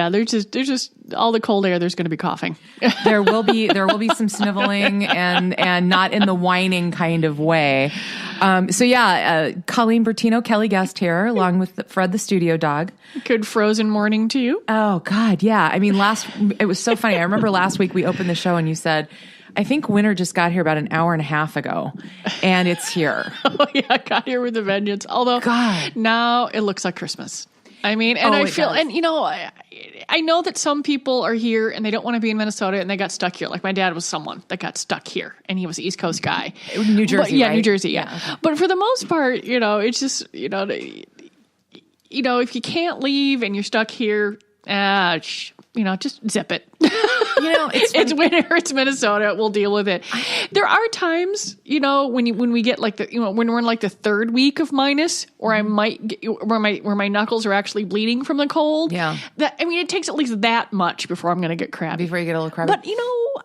Yeah, there's just all the cold air. There's going to be coughing. There will be some sniveling and not in the whining kind of way. Colleen Bertino, Kelly Guest here, along with Fred the studio dog. Good frozen morning to you. Oh God, yeah. I mean, it was so funny. I remember last week we opened the show and you said, I think winter just got here about an hour and a half ago, and it's here. Oh yeah, I got here with a vengeance. Although now it looks like Christmas. I mean, and I feel, and I know that some people are here and they don't want to be in Minnesota and they got stuck here. Like my dad was someone that got stuck here and he was an East Coast guy. New Jersey, right? New Jersey, yeah. Okay. But for the most part, it's just, if you can't leave and you're stuck here, just zip it. It's winter. It's Minnesota. We'll deal with it. There are times, when we get like when we're in like the third week of minus, or I might get, where my knuckles are actually bleeding from the cold. Yeah. It takes at least that much before I'm going to get crabby. Before you get a little crabby. But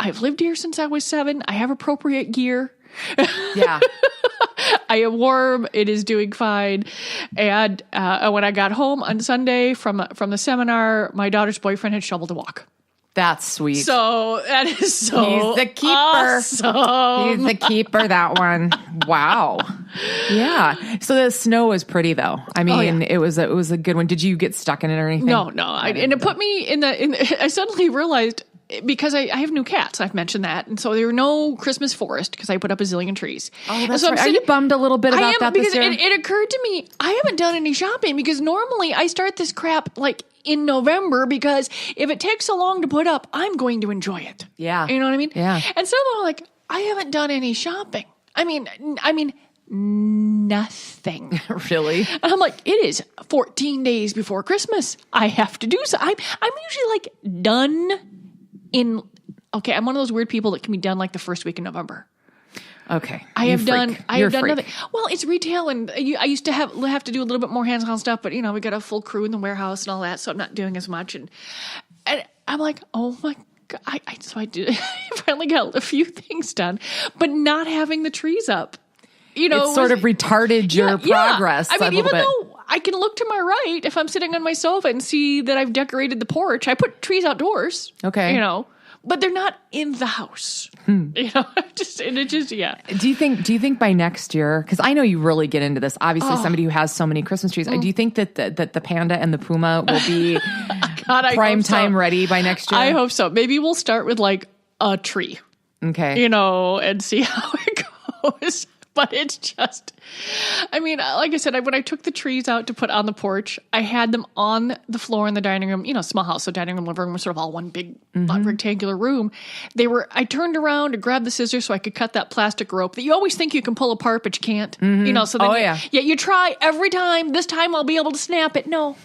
I've lived here since I was 7. I have appropriate gear. Yeah. I am warm. It is doing fine. And when I got home on Sunday from the seminar, my daughter's boyfriend had shoveled a walk. That's sweet. So that is so He's the keeper. Awesome. He's the keeper, that one. Wow. Yeah. So the snow was pretty though. I mean, it was a good one. Did you get stuck in it or anything? No. And it put me I suddenly realized, because I have new cats, I've mentioned that. And so there were no Christmas forest because I put up a zillion trees. Oh, that's right. Are you bummed a little bit about that this year? Because it occurred to me, I haven't done any shopping because normally I start this crap like in November, because if it takes so long to put up, I'm going to enjoy it. Yeah. You know what I mean? Yeah. And so I'm like, I haven't done any shopping. I mean, nothing. Really? And I'm like, it is 14 days before Christmas. I have to do so. I'm usually like done I'm one of those weird people that can be done like the first week in November. Okay. I have done nothing. Well, it's retail, and I used to have to do a little bit more hands-on stuff, but we got a full crew in the warehouse and all that, so I'm not doing as much. And I'm like, oh my God. So I did. I finally got a few things done, but not having the trees up. It sort of retarded your progress. I mean, even though I can look to my right if I'm sitting on my sofa and see that I've decorated the porch, I put trees outdoors. Okay. But they're not in the house. Yeah. Do you think by next year, because I know you really get into this, obviously somebody who has so many Christmas trees, do you think that the panda and the puma will be prime time ready by next year? I hope so. Maybe we'll start with like a tree. Okay. And see how it goes. But it's just, like I said, when I took the trees out to put on the porch, I had them on the floor in the dining room, small house, so dining room, living room was sort of all one big rectangular room. I turned around to grab the scissors so I could cut that plastic rope that you always think you can pull apart, but you can't, so then you try every time. This time I'll be able to snap it. No.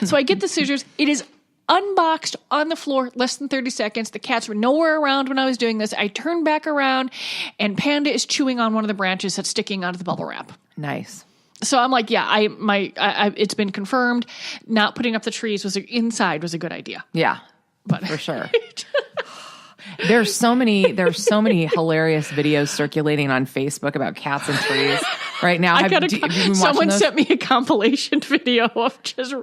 So I get the scissors. It is unboxed on the floor, less than 30 seconds. The cats were nowhere around when I was doing this. I turned back around, and Panda is chewing on one of the branches that's sticking out of the bubble wrap. Nice. So I'm like, it's been confirmed. Not putting up the trees inside was a good idea. Yeah, but for sure. There's so many hilarious videos circulating on Facebook about cats and trees right now. Someone sent me a compilation video of just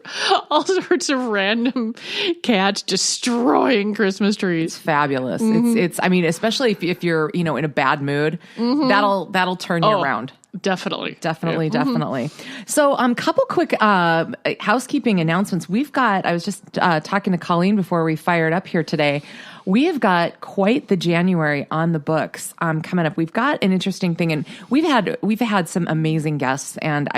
all sorts of random cats destroying Christmas trees. It's fabulous. It's especially if you're, in a bad mood, that'll turn you around. Definitely. So, couple quick housekeeping announcements. I was just talking to Colleen before we fired up here today. We have got quite the January on the books coming up. We've got an interesting thing, and we've had some amazing guests. And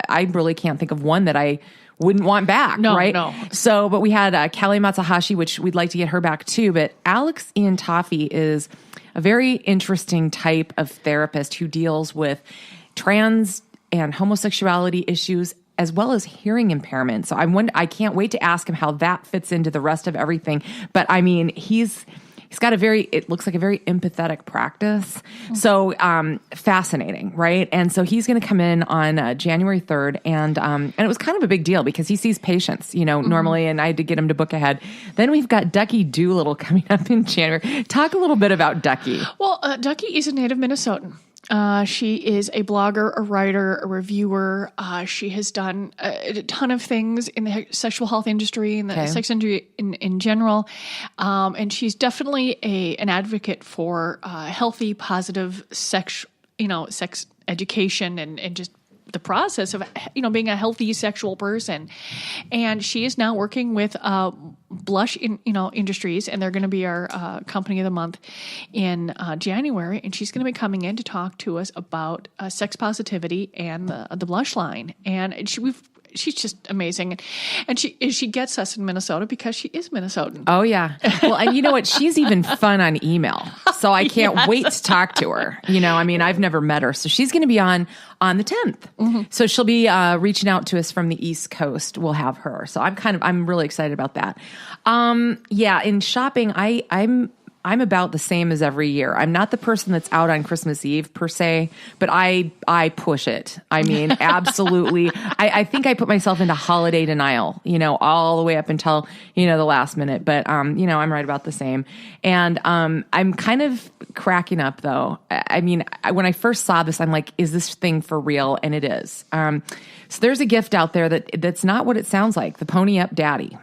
I really can't think of one that I wouldn't want back, right? No. So, but we had Callie Matsuhashi, which we'd like to get her back too. But Alex Ian Toffee is a very interesting type of therapist who deals with trans and homosexuality issues as well as hearing impairment. So I can't wait to ask him how that fits into the rest of everything. But he's got it looks like a very empathetic practice. So fascinating, right? And so he's going to come in on January 3rd. And it was kind of a big deal because he sees patients, normally, and I had to get him to book ahead. Then we've got Ducky Doolittle coming up in January. Talk a little bit about Ducky. Well, Ducky is a native Minnesotan. She is a blogger, a writer, a reviewer. She has done a ton of things in the sexual health industry and the sex industry in general. And she's definitely an advocate for healthy, positive sex education and just the process of, being a healthy sexual person. And she is now working with Blush Industries, and they're going to be our company of the month in January. And she's going to be coming in to talk to us about sex positivity and the Blush line. And she's just amazing. And she gets us in Minnesota because she is Minnesotan. Oh, yeah. Well, and you know what? She's even fun on email. So I can't wait to talk to her. I've never met her. So she's going to be on the 10th. Mm-hmm. So she'll be reaching out to us from the East Coast. We'll have her. So I'm really excited about that. In shopping, I'm about the same as every year. I'm not the person that's out on Christmas Eve per se, but I push it. I mean, absolutely. I think I put myself into holiday denial, all the way up until, the last minute. But, I'm right about the same. And I'm kind of cracking up though. I mean, when I first saw this, I'm like, is this thing for real? And it is. So there's a gift out there that's not what it sounds like. The Pony Up Daddy.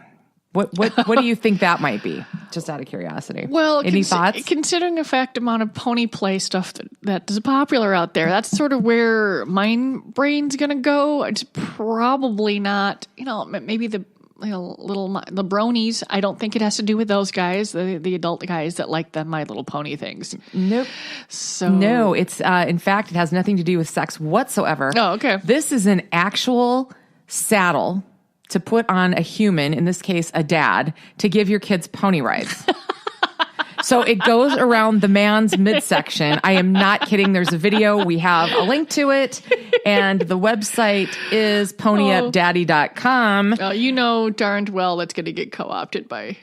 What do you think that might be? Just out of curiosity. Well, any thoughts? Considering the fact amount of pony play stuff that is popular out there, that's sort of where my brain's going to go. It's probably not, maybe the the bronies. I don't think it has to do with those guys, the adult guys that like the My Little Pony things. Nope. So no, it's in fact it has nothing to do with sex whatsoever. Oh, okay. This is an actual saddle to put on a human, in this case, a dad, to give your kids pony rides. So it goes around the man's midsection. I am not kidding. There's a video. We have a link to it. And the website is ponyupdaddy.com. You know darned well that's going to get co-opted by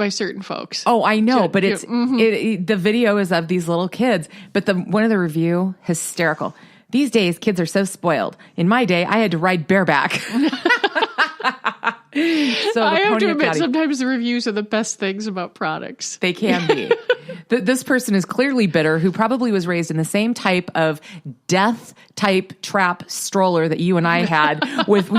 certain folks. Oh, I know. But the video is of these little kids. But one of the review, hysterical. These days, kids are so spoiled. In my day, I had to ride bareback. So I have to admit, sometimes the reviews are the best things about products. They can be. This person is clearly bitter, who probably was raised in the same type of death-type trap stroller that you and I had, with,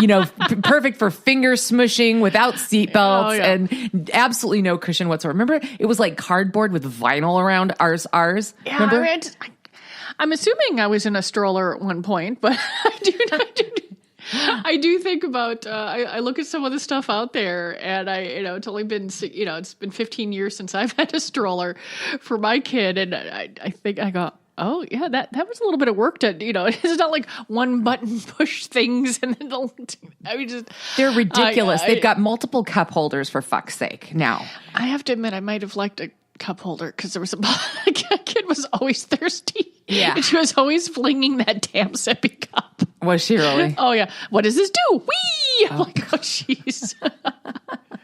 perfect for finger smushing, without seatbelts, and absolutely no cushion whatsoever. Remember, it was like cardboard with vinyl around ours. Yeah, remember? I'm assuming I was in a stroller at one point, but I do think about, I look at some of the stuff out there, and it's only been, it's been 15 years since I've had a stroller for my kid. And I think I go, oh yeah, that was a little bit of work to, it's not like one button push things. And then they're ridiculous. They've got multiple cup holders, for fuck's sake. Now, I have to admit, I might have liked a cup holder because there was a kid was always thirsty. Yeah. And she was always flinging that damn sippy cup. Was she really? Oh, yeah. What does this do? Whee! I'm like, oh, jeez.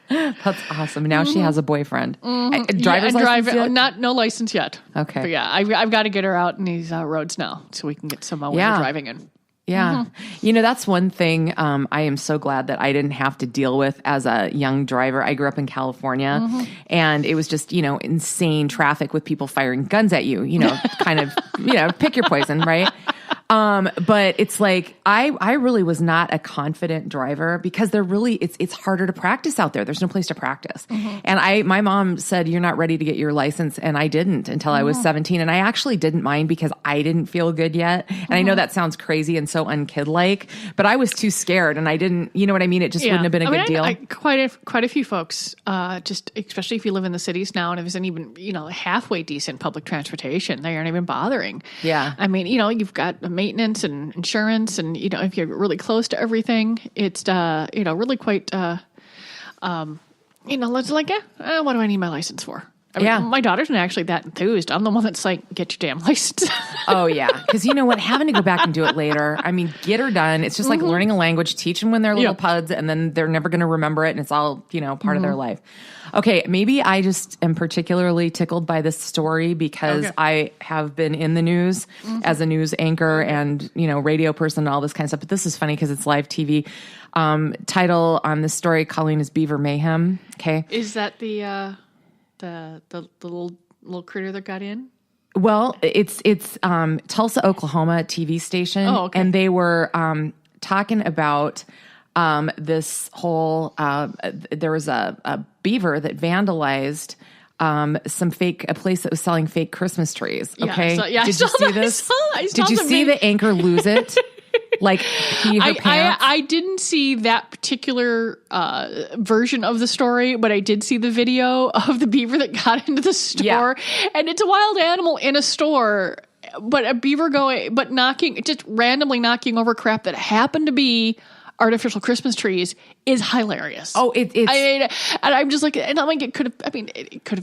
That's awesome. Now she has a boyfriend. Mm-hmm. Driver's license yet? No license yet. Okay. But yeah, I've got to get her out in these roads now so we can get some winter driving in. Yeah. Mm-hmm. That's one thing I am so glad that I didn't have to deal with as a young driver. I grew up in California, and it was just, insane traffic with people firing guns at you, kind of, pick your poison, right? But it's like, I really was not a confident driver because it's harder to practice out there. There's no place to practice. Mm-hmm. And my mom said, you're not ready to get your license. And I didn't until I was 17. And I actually didn't mind because I didn't feel good yet. And I know that sounds crazy and so unkid-like, but I was too scared and I didn't, you know what I mean? It just wouldn't have been a good deal. Quite a few folks, just especially if you live in the cities now and if it's an even, halfway decent public transportation, they aren't even bothering. Yeah. I mean, you've got maintenance and insurance, and if you're really close to everything, it's really quite it's like, what do I need my license for? My daughter's not actually that enthused. I'm the one that's like, get your damn license. Oh yeah, because you know what, having to go back and do it later, I mean, get her done. It's just like learning a language. Teach them when they're little puds, and then they're never going to remember it, and it's all part of their life. Okay, maybe I just am particularly tickled by this story because I have been in the news as a news anchor and, radio person and all this kind of stuff. But this is funny because it's live TV. Title on this story, Colleen, is Beaver Mayhem. Okay. Is that the little critter that got in? Well, it's Tulsa, Oklahoma TV station. Oh, okay. And they were talking about this whole, there was a beaver that vandalized a place that was selling fake Christmas trees. Okay. Did you see this? Did you see the anchor lose it? Like pee her pants? I didn't see that particular version of the story, but I did see the video of the beaver that got into the store. Yeah. And it's a wild animal in a store, but a beaver just randomly knocking over crap that happened to be artificial Christmas trees is hilarious. Oh, it's. And I'm just like, and I'm like, it could have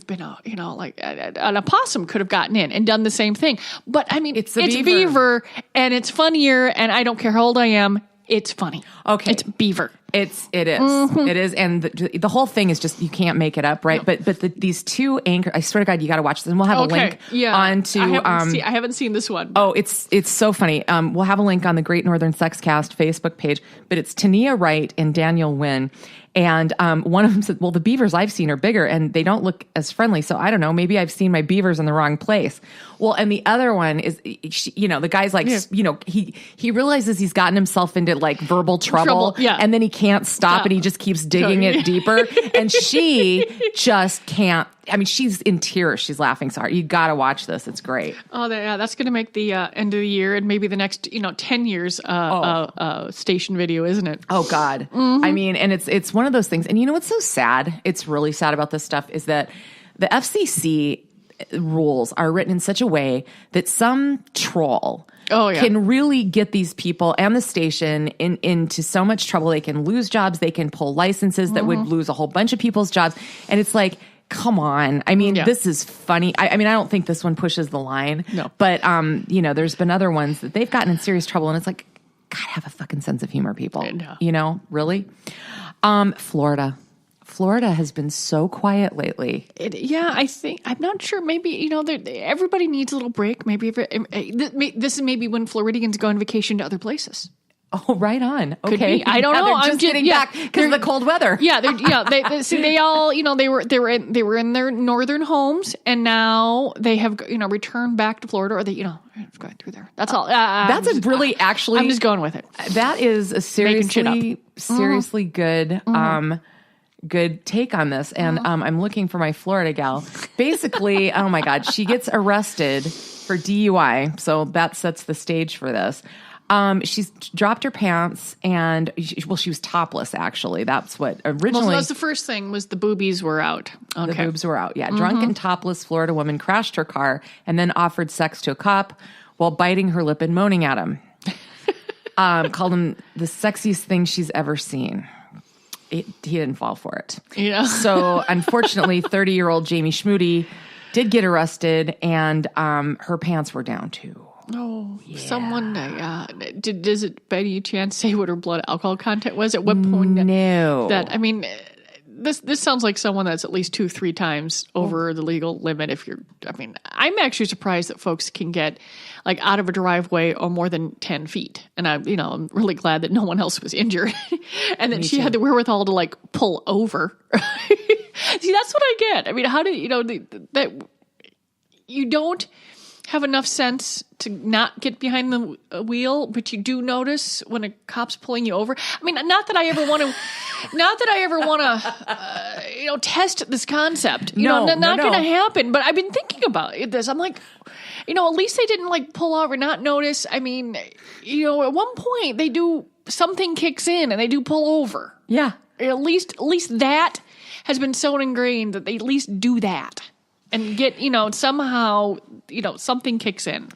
been an opossum could have gotten in and done the same thing. But I mean, it's beaver, and it's funnier, and I don't care how old I am. It's funny. Okay. It's beaver. It is. Mm-hmm. It is. And the whole thing is just, you can't make it up, right? No. But these two anchors, I swear to God, you got to watch this. And we'll have a link onto... I haven't seen this one. Oh, it's so funny. We'll have a link on the Great Northern Sexcast Facebook page. But it's Tania Wright and Daniel Wynn. And one of them said, well, the beavers I've seen are bigger and they don't look as friendly. So I don't know, maybe I've seen my beavers in the wrong place. Well, and the other one is, the guy's like, he realizes he's gotten himself into like verbal trouble. Yeah. And then he can't stop and he just keeps digging it deeper. And she just can't. I mean, she's in tears. She's laughing so hard. You got to watch this. It's great. Oh, that's going to make the end of the year and maybe the next, 10 years station video, isn't it? Oh, God. Mm-hmm. I mean, and it's one of those things. And you know what's so sad? It's really sad about this stuff is that the FCC rules are written in such a way that some troll can really get these people and the station into so much trouble. They can lose jobs. They can pull licenses that would lose a whole bunch of people's jobs. And it's like, come on. I mean, this is funny. I mean, I don't think this one pushes the line. No. But, there's been other ones that they've gotten in serious trouble. And it's like, God, have a fucking sense of humor, people. Really? Florida. Florida has been so quiet lately. I think, I'm not sure. Maybe, everybody needs a little break. Maybe this is maybe when Floridians go on vacation to other places. Oh, right on. Okay, I don't know. I'm just getting back because of the cold weather. Yeah, they all, they were in their northern homes, and now they have, returned back to Florida, or they, going through there. That's all. That's actually. I'm just going with it. That is a seriously good, good take on this. And I'm looking for my Florida gal. Basically, oh my God, she gets arrested for DUI. So that sets the stage for this. She's dropped her pants and she was topless. Actually, that's what originally. Well, that's the first thing was the boobies were out. Okay. The boobs were out. Yeah. Drunk and topless Florida woman crashed her car and then offered sex to a cop while biting her lip and moaning at him. Called him the sexiest thing she's ever seen. He didn't fall for it. Yeah. So unfortunately, 30-year-old Jamie Schmoody did get arrested and her pants were down too. Oh, yeah. Someone, does it by any chance say what her blood alcohol content was? At what point? No. This sounds like someone that's at least 2-3 times over the legal limit. I'm actually surprised that folks can get like out of a driveway or more than 10 feet. And I'm really glad that no one else was injured and that she had the wherewithal to like pull over. See, that's what I get. I mean, how do that you don't have enough sense to not get behind the wheel, but you do notice when a cop's pulling you over. I mean, not that I ever want to, test this concept. Not going to happen. But I've been thinking about this. I'm like, at least they didn't like pull over, not notice. I mean, at one point they do something kicks in and they do pull over. Yeah. At least that has been so ingrained that they at least do that. And get, somehow, something kicks in.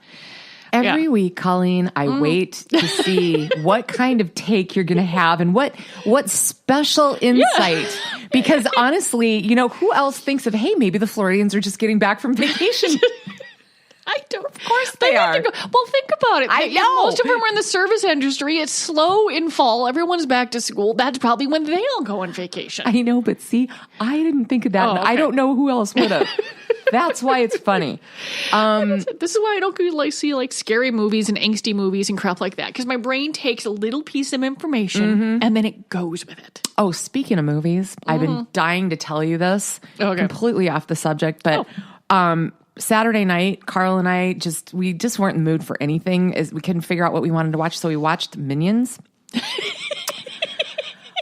Every week, Colleen, I wait to see what kind of take you're going to have and what special insight. Yeah. Because honestly, who else thinks of, hey, maybe the Floridians are just getting back from vacation? I don't. Of course they are. Well, think about it. I know. Most of them are in the service industry. It's slow in fall. Everyone's back to school. That's probably when they all go on vacation. I know, but see, I didn't think of that. Okay. I don't know who else would have. That's why it's funny. This is why I don't see like scary movies and angsty movies and crap like that. Because my brain takes a little piece of information and then it goes with it. Oh, speaking of movies, I've been dying to tell you this. Okay. Completely off the subject, but Saturday night, Carl and I we just weren't in the mood for anything. We couldn't figure out what we wanted to watch, so we watched Minions.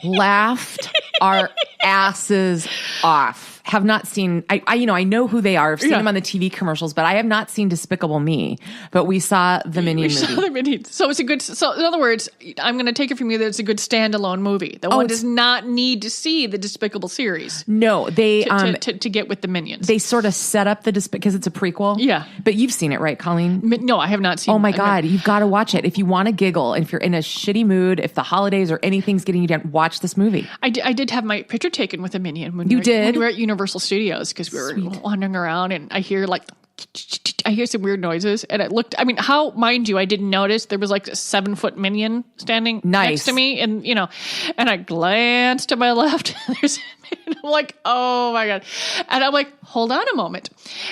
Laughed our asses off. Have not seen, I know who they are. I've seen them on the TV commercials, but I have not seen Despicable Me. But we saw the Minion movie. Saw the Minions. So it's a good, so in other words, I'm going to take it from you that it's a good standalone movie. The one does not need to see the Despicable series. No, they, to get with the Minions. They sort of set up the because it's a prequel. Yeah. But you've seen it, right, Colleen? No, I have not seen it. Oh my God, you've got to watch it. If you want to giggle, and if you're in a shitty mood, if the holidays or anything's getting you down, watch this movie. I did have my picture taken with a Minion when you when did? we were at Universal Studios, because we were wandering around, and I hear some weird noises, and mind you, I didn't notice there was like a 7-foot Minion standing next to me, and and I glanced to my left, and there's and I'm like, oh my God. And I'm like, hold on a moment.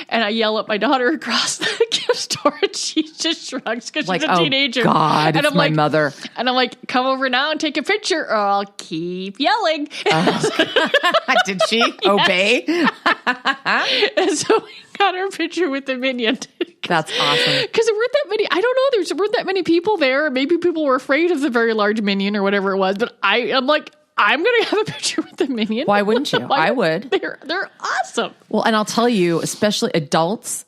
And I yell at my daughter across the gift store, and she just shrugs because she's a teenager. Oh God, and it's my mother. And I'm like, come over now and take a picture, or I'll keep yelling. Did she obey? And so we got our picture with the Minion. That's awesome. Because there weren't that many, I don't know, there weren't that many people there. Maybe people were afraid of the very large Minion or whatever it was. But I'm like, I'm going to have a picture with the Minion. Why wouldn't you? I would. They're awesome. Well, and I'll tell you, especially adults,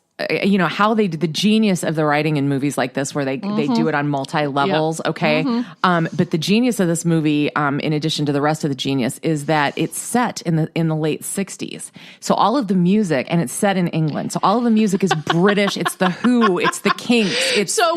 how they did the genius of the writing in movies like this, where they do it on multi-levels. Yep. Okay. Mm-hmm. But the genius of this movie, in addition to the rest of the genius, is that it's set in the late 60s. So all of the music, and it's set in England. So all of the music is British. It's the Who, it's the Kinks. So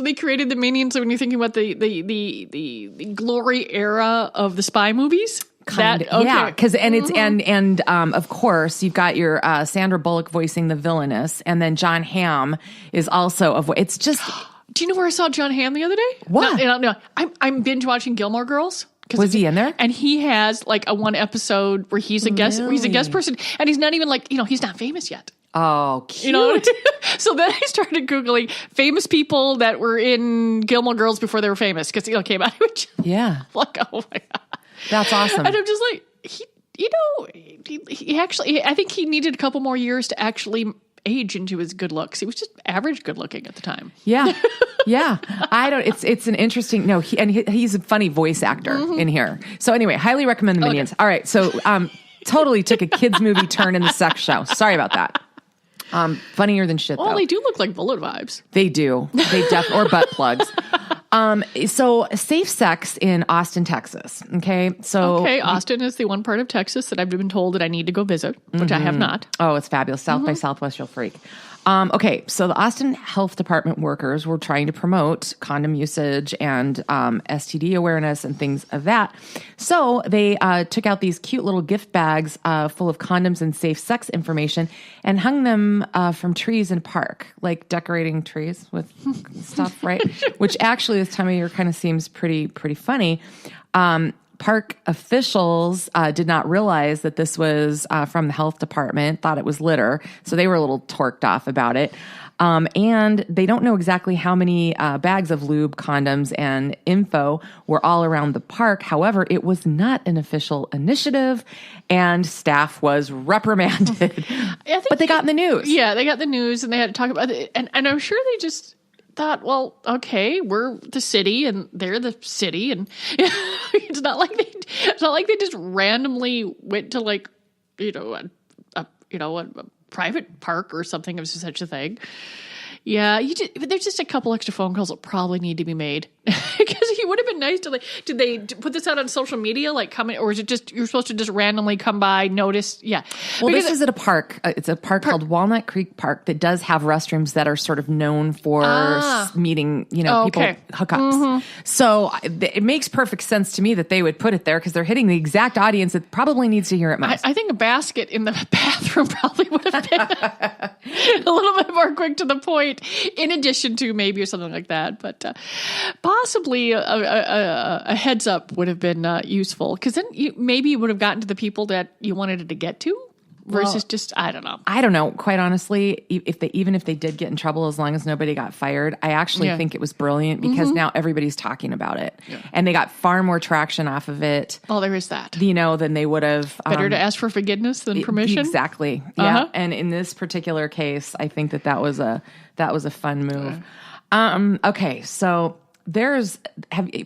they created the Minions. So when you're thinking about the glory era of the spy movies. Yeah, because of course you've got your Sandra Bullock voicing the villainess, and then John Hamm is also it's just. Do you know where I saw John Hamm the other day? What? No. I'm binge watching Gilmore Girls. Was he in there? And he has like a one episode where he's a guest. Really? He's a guest person, and he's not even he's not famous yet. Oh, cute. So then I started Googling famous people that were in Gilmore Girls before they were famous, because came out. Yeah. Like, oh my God. That's awesome. And I'm just like, he actually, I think he needed a couple more years to actually age into his good looks. He was just average good looking at the time. Yeah. Yeah. It's an interesting, he's a funny voice actor in here. So anyway, highly recommend the Minions. Okay. All right. So, totally took a kid's movie turn in the sex show. Sorry about that. Funnier than shit, though. Well, they do look like bullet vibes. They do. Or butt plugs. So Safe Sex in Austin, Texas. Okay. Austin is the one part of Texas that I've been told that I need to go visit, which I have not. Oh, it's fabulous. South by Southwest, you'll freak. So the Austin Health Department workers were trying to promote condom usage and STD awareness and things of that. So they took out these cute little gift bags full of condoms and safe sex information and hung them from trees in a park, like decorating trees with stuff, right? Which actually this time of year kind of seems pretty funny. Park officials did not realize that this was from the health department, thought it was litter, so they were a little torqued off about it. And they don't know exactly how many bags of lube, condoms, and info were all around the park. However, it was not an official initiative, and staff was reprimanded. But they got in the news. Yeah, they got the news, and they had to talk about it. And I'm sure they just thought, well, okay, we're the city and they're the city, and it's not like they just randomly went to a private park or something of such a thing. Yeah, but there's just a couple extra phone calls that probably need to be made, because it would have been nice to did they put this out on social media, or is it just you're supposed to just randomly come by, notice? Yeah. Well, this is at a park. It's a park called Walnut Creek Park that does have restrooms that are sort of known for meeting, people hookups. Mm-hmm. So it makes perfect sense to me that they would put it there, because they're hitting the exact audience that probably needs to hear it most. I think a basket in the bathroom probably would have been a little bit more quick to the point, in addition to maybe or something like that. But possibly a heads up would have been useful, because then maybe you would have gotten to the people that you wanted it to get to. versus just, I don't know. I don't know. Quite honestly, if they did get in trouble, as long as nobody got fired, I actually think it was brilliant because now everybody's talking about it. Yeah. And they got far more traction off of it. Oh, there is that. Than they would have. Better to ask for forgiveness than permission. Exactly. Yeah. And in this particular case, I think that was a fun move. Okay. So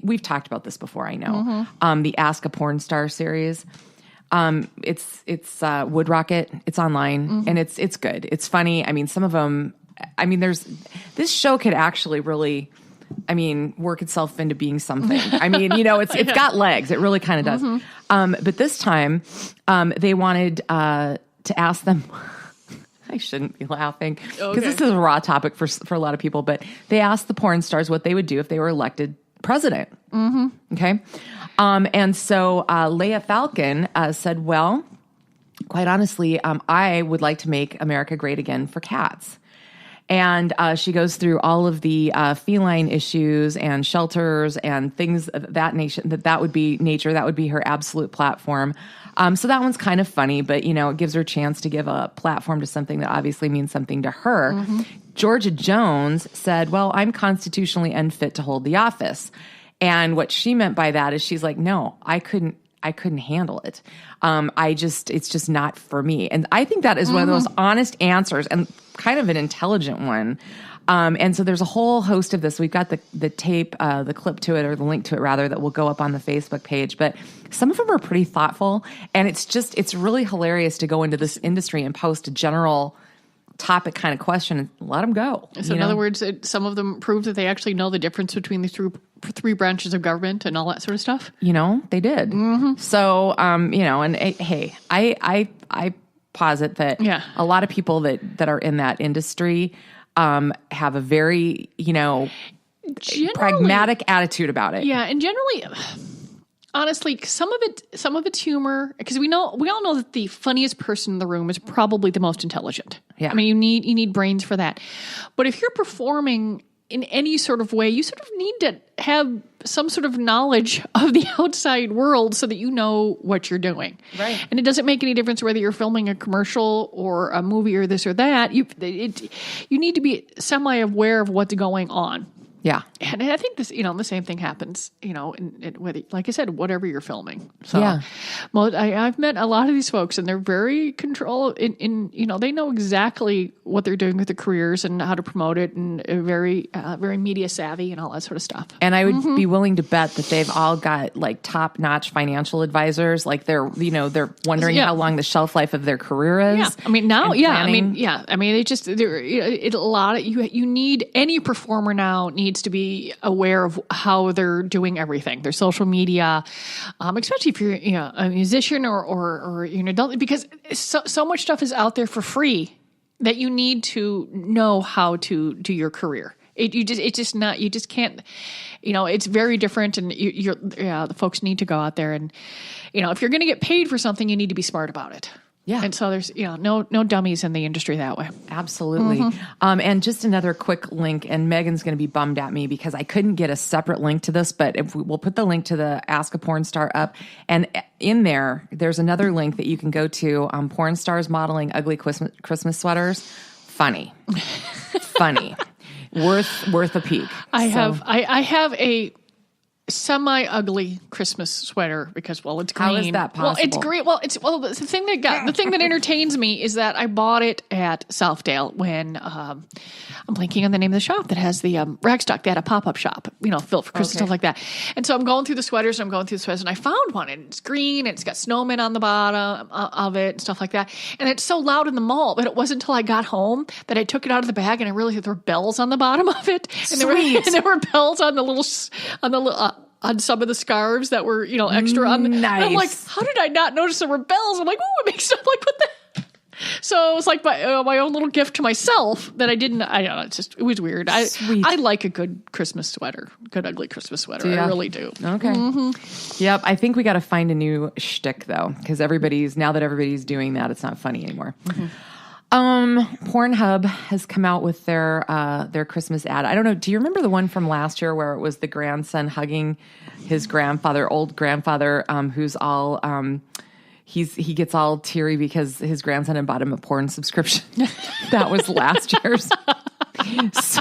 we've talked about this before, I know. The Ask a Porn Star series. It's Wood Rocket. It's online and it's good. It's funny. I mean, some of them, this show could actually really, work itself into being something. It's got legs. It really kind of does. But this time, they wanted, to ask them, I shouldn't be laughing because this is a raw topic for a lot of people, but they asked the porn stars what they would do if they were elected president. Okay. And so Leia Falcon said, well, quite honestly, I would like to make America great again for cats. And she goes through all of the feline issues and shelters and things of that nation, that would be nature. That would be her absolute platform. So that one's kind of funny, but, it gives her a chance to give a platform to something that obviously means something to her. Georgia Jones said, well, I'm constitutionally unfit to hold the office. And what she meant by that is she's like, no, I couldn't handle it. It's just not for me. And I think that is one of the most honest answers and kind of an intelligent one. And so there's a whole host of this. We've got the tape, the clip to it, or the link to it rather, that will go up on the Facebook page. But some of them are pretty thoughtful. And it's really hilarious to go into this industry and post a general topic kind of question and let them go. So in other words, some of them prove that they actually know the difference between the three branches of government and all that sort of stuff. They did. So, and hey, I posit that a lot of people that are in that industry have a very, pragmatic attitude about it. Yeah. And generally, honestly, some of it's humor, because we all know that the funniest person in the room is probably the most intelligent. Yeah. You need brains for that. But if you're performing in any sort of way, you sort of need to have some sort of knowledge of the outside world so that you know what you're doing. Right. And it doesn't make any difference whether you're filming a commercial or a movie or this or that. You need to be semi-aware of what's going on. Yeah. And I think this, the same thing happens, in whether, like I said, whatever you're filming. So, yeah. Well, I've met a lot of these folks, and they're very they know exactly what they're doing with their careers and how to promote it, and very, very media savvy and all that sort of stuff. And I would be willing to bet that they've all got like top notch financial advisors. Like they're wondering how long the shelf life of their career is. Yeah. You need, any performer now needs to be aware of how they're doing everything, their social media, especially if you're a musician or you're an adult, because so much stuff is out there for free that you need to know how to do your career. You just can't, it's very different, and the folks need to go out there and, if you're going to get paid for something, you need to be smart about it. Yeah. And so there's, no dummies in the industry that way. Absolutely. And just another quick link, and Megan's going to be bummed at me because I couldn't get a separate link to this, but we'll put the link to the Ask a Porn Star up. And in there's another link that you can go to, porn stars modeling ugly Christmas sweaters. Funny. Worth a peek. I have a semi-ugly Christmas sweater because, it's green. How is that possible? Well, it's green. The thing that entertains me is that I bought it at Southdale when I'm blanking on the name of the shop that has the rag stock. They had a pop-up shop, filled for Christmas, stuff like that. And so I'm going through the sweaters, and I found one, and it's green, and it's got snowmen on the bottom of it and stuff like that. And it's so loud in the mall, but it wasn't until I got home that I took it out of the bag, and I realized there were bells on the bottom of it. And there were bells on the little on some of the scarves that were, extra on. Nice. I'm like, how did I not notice there were bells? I'm like, oh, it makes up like what the. So it was like my own little gift to myself that I didn't. I don't know. It was weird. I like a good Christmas sweater, good ugly Christmas sweater. I really do. Okay. Yep. I think we got to find a new shtick though, because now that everybody's doing that, it's not funny anymore. Pornhub has come out with their Christmas ad. I don't know. Do you remember the one from last year where it was the grandson hugging his old grandfather, who's all, he gets all teary because his grandson had bought him a porn subscription. That was last year's. So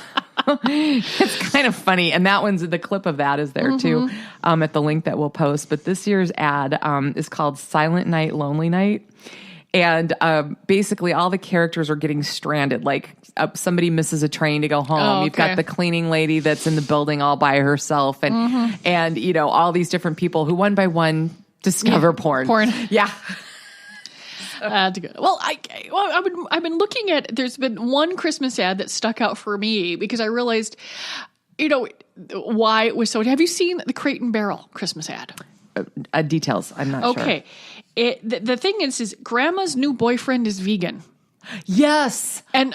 it's kind of funny. And that one's, the clip of that is there too, at the link that we'll post. But this year's ad is called Silent Night, Lonely Night. And basically all the characters are getting stranded. Like somebody misses a train to go home. Oh, okay. You've got the cleaning lady that's in the building all by herself. And you know, all these different people who one by one discover porn. Yeah. To go. Well, I've been looking at, there's been one Christmas ad that stuck out for me because I realized, you know, why it was so, have you seen the Crate and Barrel Christmas ad? Details. I'm not sure. Okay. The thing is grandma's new boyfriend is vegan. Yes. And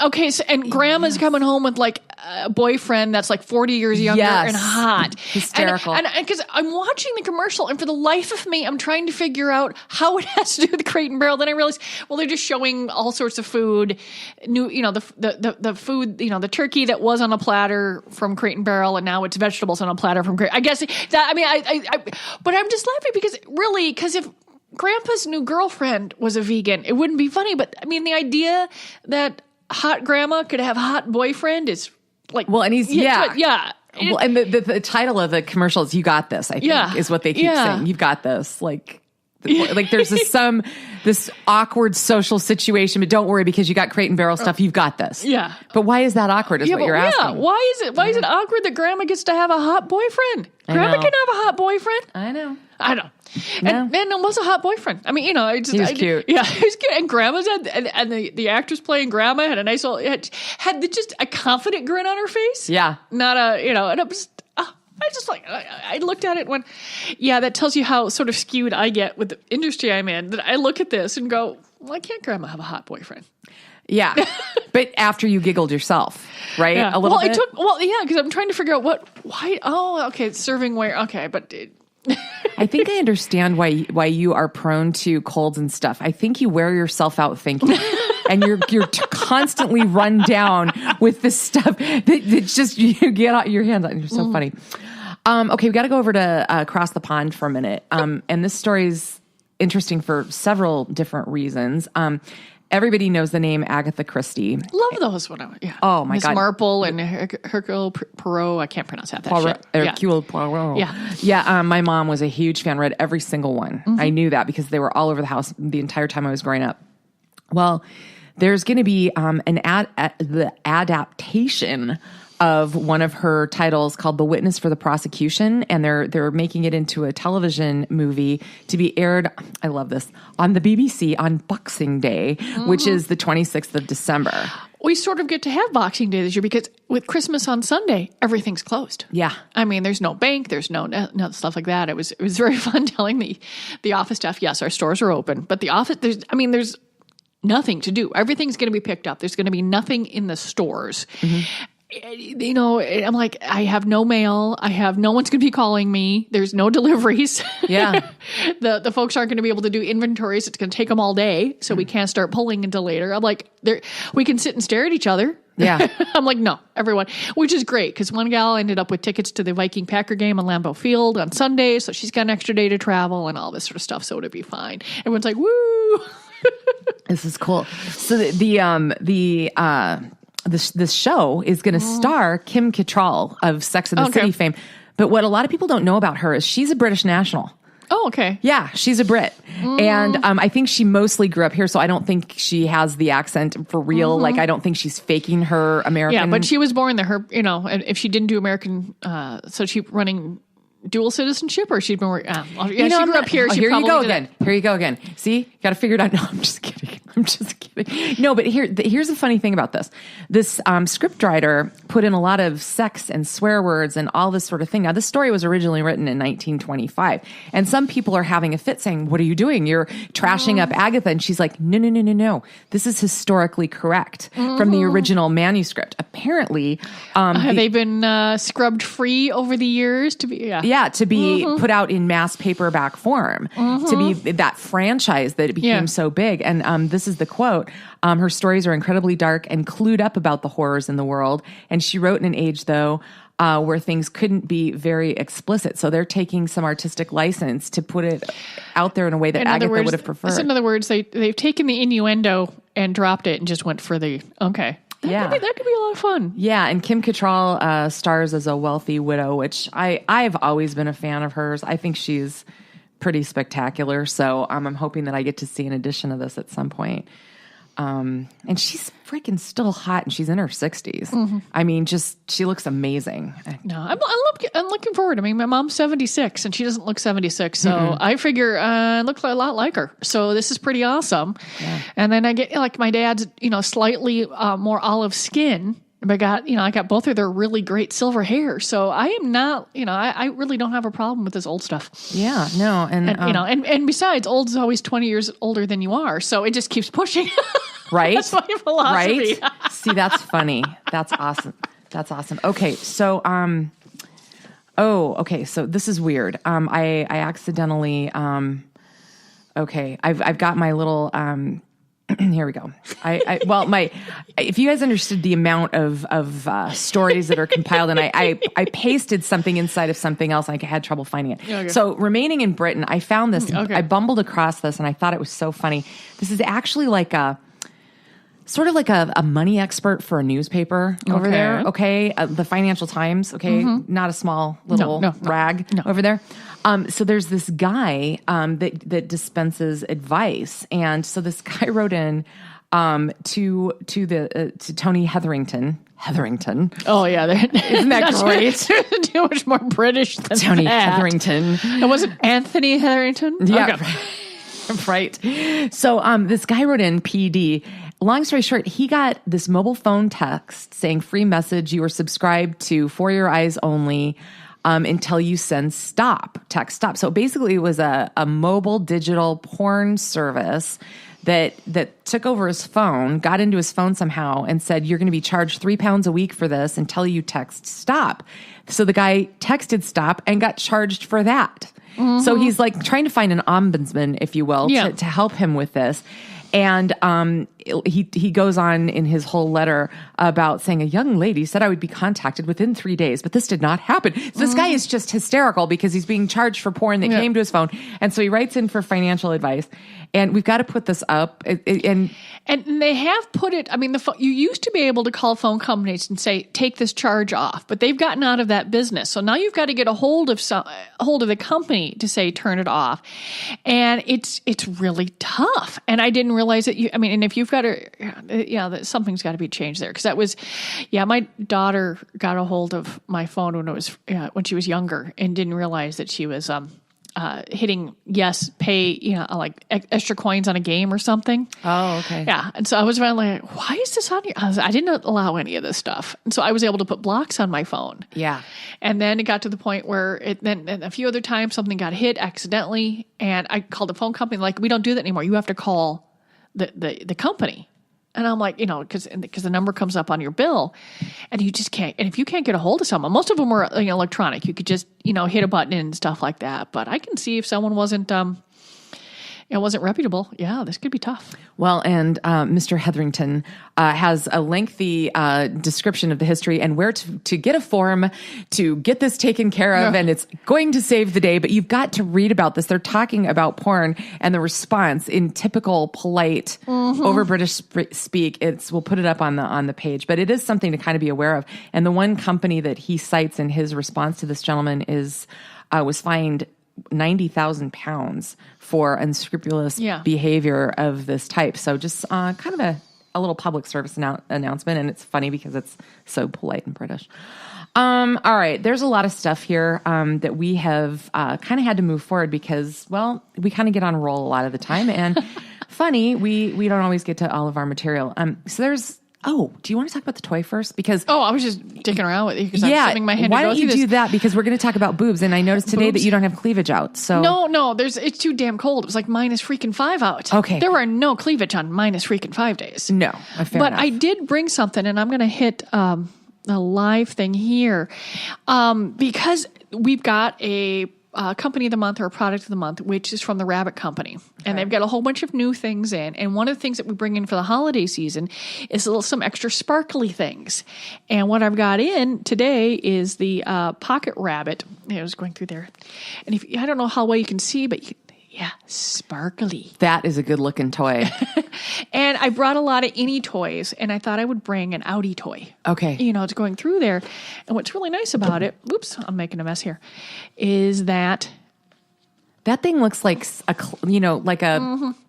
and grandma's coming home with like a boyfriend that's like 40 years younger and hot. Hysterical. And because I'm watching the commercial and for the life of me, I'm trying to figure out how it has to do with the Crate and Barrel. Then I realized, well, they're just showing all sorts of food, the food, you know, the turkey that was on a platter from Crate and Barrel and now it's vegetables on a platter from Crate. I guess that, I mean, but I'm just laughing because if Grandpa's new girlfriend was a vegan, it wouldn't be funny. But I mean, the idea that hot grandma could have hot boyfriend is like, well, and he's, yeah. Well, and the title of the commercial is "You Got This." I think is what they keep saying. You've got this. Like there's this awkward social situation, but don't worry because you got Crate and Barrel stuff. You've got this. Yeah. But why is that awkward? Is what you're asking. Yeah. Why is it awkward that grandma gets to have a hot boyfriend? Grandma can have a hot boyfriend. I know. And it was a hot boyfriend. I mean, you know, he was cute. Yeah, he was cute. And grandma's and the actress playing grandma had a nice old, had just a confident grin on her face. Yeah. Not a, you know, and it was, I looked at it and went, yeah, that tells you how sort of skewed I get with the industry I'm in, that I look at this and go, why can't grandma have a hot boyfriend? Yeah. But after you giggled yourself, right? Yeah. A little bit? Because I'm trying to figure out serving where, okay, but I think I understand why you are prone to colds and stuff. I think you wear yourself out thinking, and you're constantly run down with this stuff that's just you get your hands on. You're so funny. Okay, we got to go over to across the pond for a minute. And this story is interesting for several different reasons. Everybody knows the name Agatha Christie. Love those when Oh my Miss God. Marple and Hercule Poirot. I can't pronounce that shit. Hercule Poirot. Yeah. Yeah. My mom was a huge fan, read every single one. I knew that because they were all over the house the entire time I was growing up. Well, there's going to be the adaptation of one of her titles called The Witness for the Prosecution, and they're making it into a television movie to be aired, I love this, on the BBC on Boxing Day, which is the 26th of December. We sort of get to have Boxing Day this year because with Christmas on Sunday, everything's closed. Yeah. I mean, there's no bank, there's no stuff like that. It was very fun telling the office staff, yes, our stores are open, but the office, there's nothing to do. Everything's going to be picked up. There's going to be nothing in the stores. You know, I'm like, I have no mail. No one's going to be calling me. There's no deliveries. Yeah. The folks aren't going to be able to do inventories. It's going to take them all day. So we can't start pulling until later. I'm like, we can sit and stare at each other. Yeah. I'm like, no, everyone, which is great because one gal ended up with tickets to the Viking Packer game on Lambeau Field on Sunday. So she's got an extra day to travel and all this sort of stuff. So it'll be fine. Everyone's like, woo. This is cool. So this show is going to star Kim Cattrall of Sex and the City fame. But what a lot of people don't know about her is she's a British national. Oh, okay. Yeah, she's a Brit. And I think she mostly grew up here, so I don't think she has the accent for real. Like, I don't think she's faking her American. Yeah, but she was born there. Her, you know, if she didn't do American, so she running dual citizenship, or she'd been, she grew up here. She here you go again. Here you go again. See, got to figure it out. No, I'm just kidding. No, but here's the funny thing about this. This scriptwriter put in a lot of sex and swear words and all this sort of thing. Now, this story was originally written in 1925, and some people are having a fit saying, "What are you doing? You're trashing up Agatha." And she's like, "No. This is historically correct from the original manuscript." Apparently, have they been scrubbed free over the years to be? To be put out in mass paperback form, to be that franchise that it became so big. And this is the quote. Her stories are incredibly dark and clued up about the horrors in the world. And she wrote in an age, though, where things couldn't be very explicit. So they're taking some artistic license to put it out there in a way that Agatha would have preferred. So in other words, they've taken the innuendo and dropped it and just went for the, okay. That could be a lot of fun. Yeah, and Kim Cattrall stars as a wealthy widow, which I've always been a fan of hers. I think she's pretty spectacular. So I'm hoping that I get to see an edition of this at some point. And she's freaking still hot, and she's in her 60s. Mm-hmm. I mean, she looks amazing. No, I'm looking forward. I mean, my mom's 76, and she doesn't look 76, so I figure I look a lot like her. So this is pretty awesome. Yeah. And then I get like my dad's, slightly more olive skin. But I got both of their really great silver hair. So I am not, I really don't have a problem with this old stuff. Yeah, no. And besides, old is always 20 years older than you are. So it just keeps pushing. Right? That's my philosophy. Right? See, that's funny. That's awesome. That's awesome. Okay. So, so this is weird. I accidentally, I've got my little, here we go. If you guys understood the amount of stories that are compiled, and I pasted something inside of something else, and I had trouble finding it. Okay. So remaining in Britain, I found this. Okay. I bumbled across this, and I thought it was so funny. This is actually like sort of like a money expert for a newspaper over there. Okay. The Financial Times. Okay. Mm-hmm. Not a small little rag over there. So there's this guy that dispenses advice, and so this guy wrote in to Tony Hetherington. Oh yeah, isn't that great? Too much more British than Tony that. Hetherington. It wasn't Anthony Hetherington. Yeah, okay. Right. So this guy wrote in PD. Long story short, he got this mobile phone text saying, "Free message. You are subscribed to For Your Eyes Only." Until you send text stop. So basically it was a mobile digital porn service that took over his phone, got into his phone somehow, and said, you're going to be charged £3 a week for this until you text stop. So the guy texted stop and got charged for that. Mm-hmm. So he's like trying to find an ombudsman, if you will, to help him with this. And he goes on in his whole letter about saying a young lady said I would be contacted within 3 days, but this did not happen. So this guy is just hysterical because he's being charged for porn that came to his phone. And so he writes in for financial advice. And we've got to put this up. And they have put it, I mean, you used to be able to call phone companies and say, take this charge off, but they've gotten out of that business. So now you've got to get a hold of the company to say, turn it off. And it's really tough. And I didn't realize that and if you've got something's got to be changed there. Cause that was, my daughter got a hold of my phone when she was younger and didn't realize that she was, hitting yes, pay, like extra coins on a game or something. Oh, okay. Yeah. And so I was like, why is this on here? I didn't allow any of this stuff. And so I was able to put blocks on my phone. Yeah. And then it got to the point where then a few other times something got hit accidentally, and I called the phone company, like, we don't do that anymore. You have to call the company. And I'm like, because the number comes up on your bill, and you just can't. And if you can't get a hold of someone, most of them were electronic. You could just hit a button and stuff like that. But I can see if someone wasn't reputable. Yeah, this could be tough. Well, and Mr. Hetherington has a lengthy description of the history and where to get a form to get this taken care of, and it's going to save the day. But you've got to read about this. They're talking about porn and the response in typical polite, over British speak. We'll put it up on the page, but it is something to kind of be aware of. And the one company that he cites in his response to this gentleman was fined £90,000 for unscrupulous behavior of this type. So just kind of a little public service announcement. And it's funny because it's so polite and British. All right. There's a lot of stuff here that we have kind of had to move forward because, well, we kind of get on a roll a lot of the time. And funny, we don't always get to all of our material. So there's, do you want to talk about the toy first? Because I was just dicking around with you because I'm shoving my hand. Why don't you do that? Because we're going to talk about boobs, and I noticed today that you don't have cleavage out. So no, it's too damn cold. It was like -5 out. Okay, there are no cleavage on -5 days. No, fair enough. I did bring something, and I'm going to hit a live thing here because we've got a company of the month or a product of the month, which is from the Rabbit Company. And they've got a whole bunch of new things in. And one of the things that we bring in for the holiday season is some extra sparkly things. And what I've got in today is the Pocket Rabbit. I was going through there. And I don't know how well you can see, but sparkly. That is a good looking toy. And I brought a lot of any toys, and I thought I would bring an Audi toy. Okay. It's going through there. And what's really nice about it, oops, I'm making a mess here, is that thing looks like a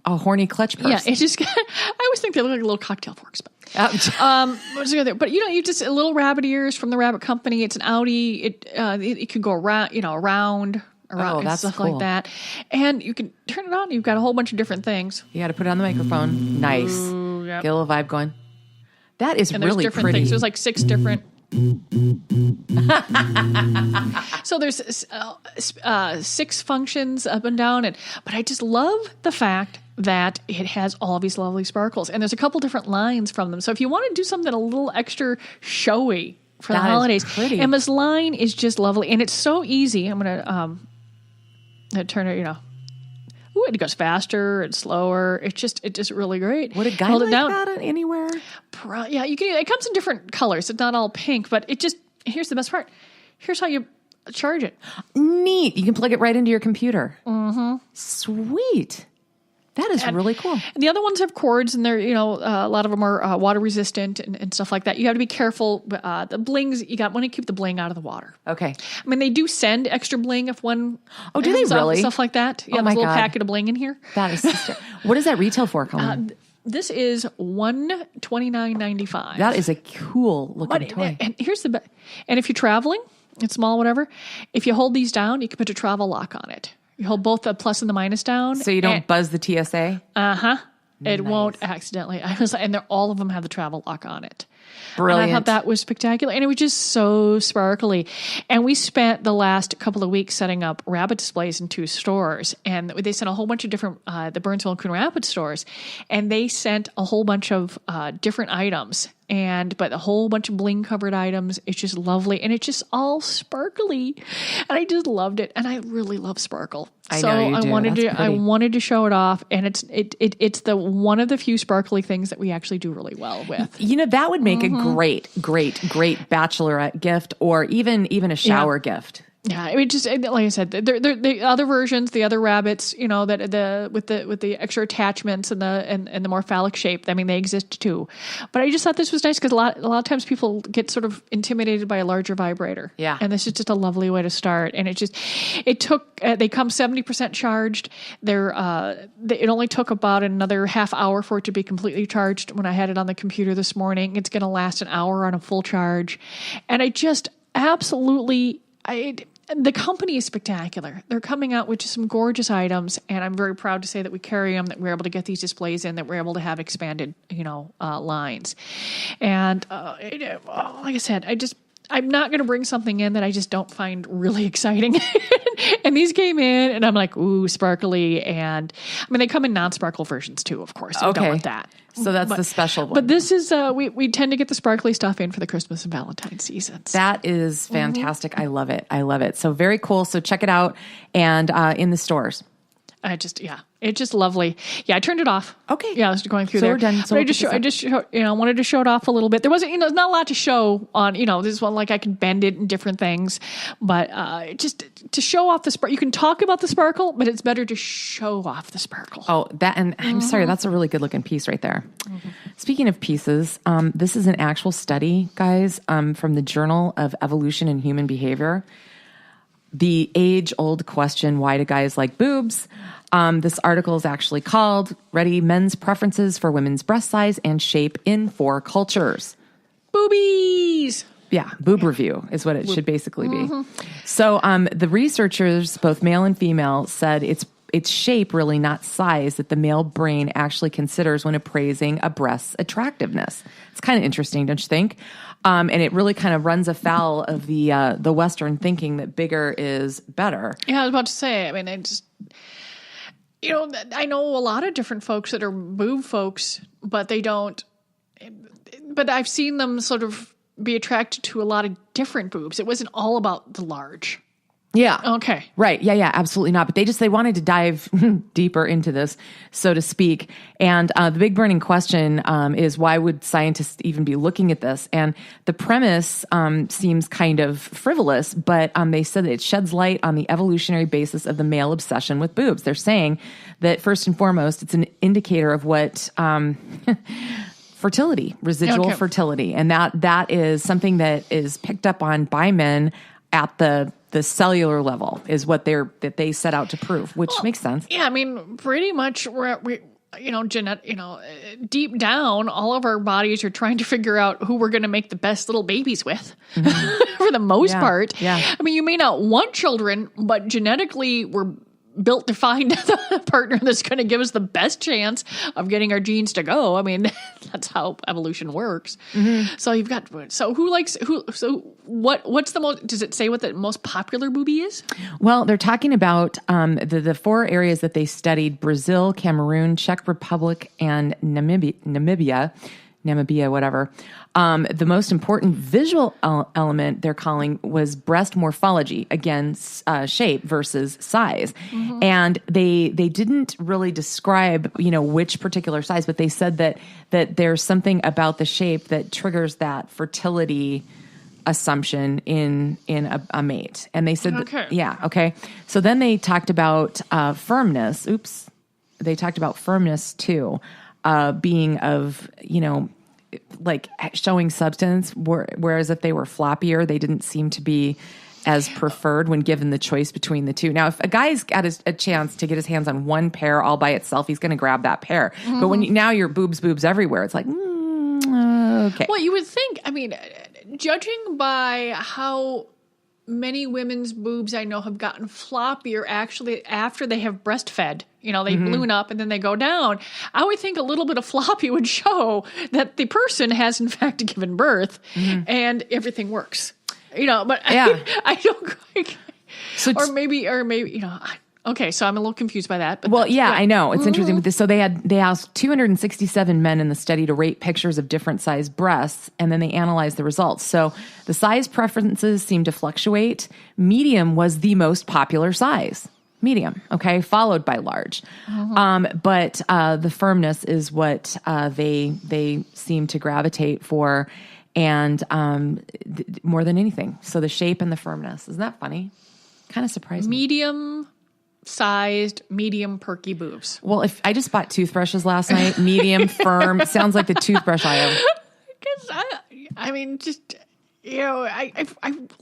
horny clutch purse. Yeah, it's just, I always think they look like little cocktail forks. But, what's the other? But you just little rabbit ears from the Rabbit Company. It's an Audi. It could go around, around and stuff cool. like that. And you can turn it on. You've got a whole bunch of different things. You got to put it on the microphone. Nice. Yep. Get a little vibe going. That is and really there's different pretty. things. There's like 6 different. So there's 6 functions up and down, but I just love the fact that it has all these lovely sparkles, and there's a couple different lines from them. So if you want to do something a little extra showy for the holidays, and this line is just lovely, and it's so easy. I'm gonna turn it, Ooh, it goes faster and slower. It's just really great. Would a guy like that anywhere? Yeah, you can. It comes in different colors. It's not all pink, but here's the best part. Here's how you charge it. Neat. You can plug it right into your computer. Mm-hmm. Sweet. That is really cool. And the other ones have cords, and they're, a lot of them are water resistant and stuff like that. You have to be careful. The blings, you want to keep the bling out of the water. Okay. I mean, they do send extra bling if one. Oh, do they really? Stuff like that. Yeah, there's a little packet of bling in here. That is. What does that retail for, Colleen? This is $129.95. That is a cool looking toy. And here's the and if you're traveling, it's small, whatever. If you hold these down, you can put a travel lock on it. You hold both the plus and the minus down. So you don't buzz the TSA? Uh-huh. It won't accidentally. And all of them have the travel lock on it. Brilliant. And I thought that was spectacular. And it was just so sparkly. And we spent the last couple of weeks setting up rabbit displays in 2 stores. And they sent a whole bunch of different, the Burnsville and Coon Rapids stores. And they sent a whole bunch of different items. But a whole bunch of bling covered items. It's just lovely. And it's just all sparkly. And I just loved it. And I really love sparkle. I know you do. I wanted to show it off. And it's one of the few sparkly things that we actually do really well with. That would make a great bachelorette gift, or even a shower gift. Yeah, I mean, just like I said, the other versions, the other rabbits, that with the extra attachments and the more phallic shape. I mean, they exist too. But I just thought this was nice because a lot of times people get sort of intimidated by a larger vibrator. Yeah, and this is just a lovely way to start. And they come 70% charged. It only took about another half hour for it to be completely charged. When I had it on the computer this morning, it's going to last an hour on a full charge, and I just absolutely. The company is spectacular. They're coming out with just some gorgeous items, and I'm very proud to say that we carry them, that we're able to get these displays in, that we're able to have expanded, lines. And like I said, I'm not going to bring something in that I just don't find really exciting. And these came in, and I'm like, ooh, sparkly. And I mean, they come in non-sparkle versions too, of course. So you don't want that. So that's the special one. But this is, we tend to get the sparkly stuff in for the Christmas and Valentine's seasons. That is fantastic. I love it. So very cool. So check it out, and in the stores. It's just lovely. Yeah, I turned it off. Okay. Yeah, I was going through so there. We're done. So but I just showed, wanted to show it off a little bit. There wasn't, there's not a lot to show on, this one, like I can bend it and different things, but just to show off the sparkle. You can talk about the sparkle, but it's better to show off the sparkle. Oh, and I'm sorry, that's a really good looking piece right there. Mm-hmm. Speaking of pieces, this is an actual study, guys, from the Journal of Evolution and Human Behavior. The age-old question, why do guys like boobs? This article is actually called, Men's Preferences for Women's Breast Size and Shape in 4 Cultures. Boobies! Yeah, boob review is what it should basically be. So the researchers, both male and female, said it's shape, really not size, that the male brain actually considers when appraising a breast's attractiveness. It's kind of interesting, don't you think? And it really kind of runs afoul of the Western thinking that bigger is better. Yeah, I was about to say, I mean, I know a lot of different folks that are boob folks, but they don't, but I've seen them sort of be attracted to a lot of different boobs. It wasn't all about the large. Yeah. Okay. Right. Yeah, absolutely not. But they wanted to dive deeper into this, so to speak. And the big burning question is, why would scientists even be looking at this? And the premise seems kind of frivolous, but they said that it sheds light on the evolutionary basis of the male obsession with boobs. They're saying that first and foremost, it's an indicator of what fertility, residual fertility. And that is something that is picked up on by men at the cellular level, is what they set out to prove, which makes sense. Yeah, I mean, pretty much deep down, all of our bodies are trying to figure out who we're going to make the best little babies with, for the most part. Yeah. I mean, you may not want children, but genetically, we're built to find the partner that's going to give us the best chance of getting our genes to go. I mean, that's how evolution works. Mm-hmm. So you've got, what's the most, does it say what the most popular boobie is? Well, they're talking about the 4 areas that they studied: Brazil, Cameroon, Czech Republic, and Namibia, whatever. The most important visual element they're calling was breast morphology, again, shape versus size. Mm-hmm. And they didn't really describe, which particular size, but they said that there's something about the shape that triggers that fertility assumption in a mate. And they said, okay. So then they talked about firmness. They talked about firmness too, being of, like showing substance, whereas if they were floppier, they didn't seem to be as preferred when given the choice between the two. Now, if a guy's got a chance to get his hands on one pair all by itself, he's going to grab that pair. Mm-hmm. But when now you're boobs everywhere, it's like, okay. Well, you would think, I mean, judging by how many women's boobs I know have gotten floppier actually after they have breastfed. They balloon up and then they go down. I would think a little bit of floppy would show that the person has in fact given birth and everything works. But I don't quite. So or maybe, okay, so I'm a little confused by that. But I know. It's interesting with this. So they asked 267 men in the study to rate pictures of different size breasts, and then they analyzed the results. So the size preferences seemed to fluctuate. Medium was the most popular size. Medium, okay, followed by large. But the firmness is what they seem to gravitate for, and more than anything. So the shape and the firmness. Isn't that funny? Kind of surprised me. Medium-sized, medium perky boobs. Well, if I just bought toothbrushes last night, medium, firm, sounds like the toothbrush aisle. I mean, just... I